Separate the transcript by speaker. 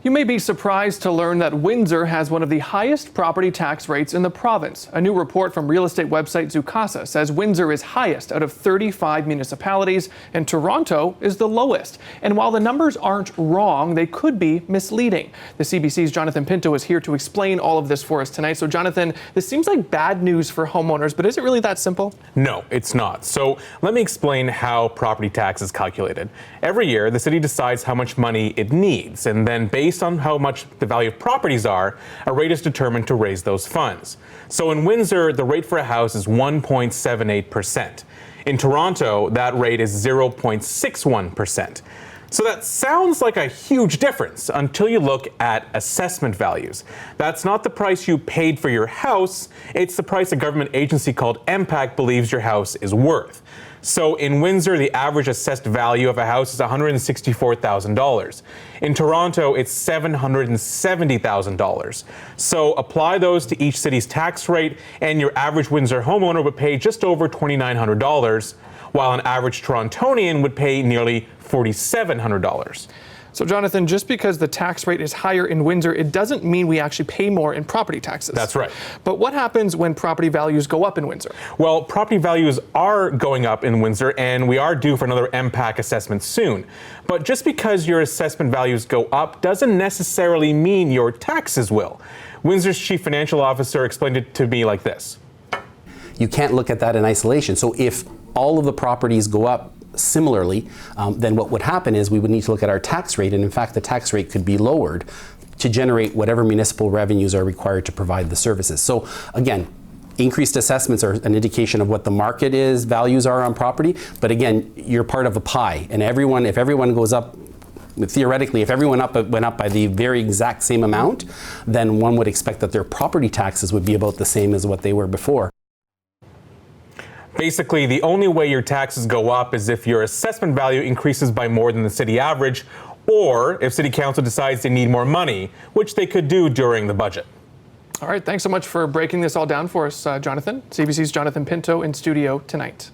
Speaker 1: You may be surprised to learn that Windsor has one of the highest property tax rates in the province. A new report from real estate website Zoocasa says Windsor is highest out of 35 municipalities and Toronto is the lowest. And while the numbers aren't wrong, they could be misleading. The CBC's Jonathan Pinto is here to explain all of this for us tonight. So Jonathan, this seems like bad news for homeowners, but is it really that simple?
Speaker 2: No, it's not. So let me explain how property tax is calculated. Every year, the city decides how much money it needs, and then based on how much the value of properties are, a rate is determined to raise those funds. So in Windsor, the rate for a house is 1.78%. In Toronto, that rate is 0.61%. So that sounds like a huge difference until you look at assessment values. That's not the price you paid for your house, it's the price a government agency called MPAC believes your house is worth. So in Windsor, the average assessed value of a house is $164,000. In Toronto, it's $770,000. So apply those to each city's tax rate, and your average Windsor homeowner would pay just over $2,900, while an average Torontonian would pay nearly $4,700.
Speaker 1: So Jonathan, just because the tax rate is higher in Windsor, it doesn't mean we actually pay more in property taxes.
Speaker 2: That's right.
Speaker 1: But what happens when property values go up in Windsor?
Speaker 2: Well, property values are going up in Windsor, and we are due for another MPAC assessment soon. But just because your assessment values go up doesn't necessarily mean your taxes will. Windsor's chief financial officer explained it to me like this.
Speaker 3: You can't look at that in isolation. So if all of the properties go up similarly, then what would happen is we would need to look at our tax rate, and in fact the tax rate could be lowered to generate whatever municipal revenues are required to provide the services. So again, increased assessments are an indication of what the market is, values are on property, but again, you're part of a pie, and if everyone goes up, theoretically, if everyone went up by the very exact same amount, then one would expect that their property taxes would be about the same as what they were before.
Speaker 2: Basically, the only way your taxes go up is if your assessment value increases by more than the city average, or if City Council decides they need more money, which they could do during the budget.
Speaker 1: All right, thanks so much for breaking this all down for us, Jonathan. CBC's Jonathan Pinto in studio tonight.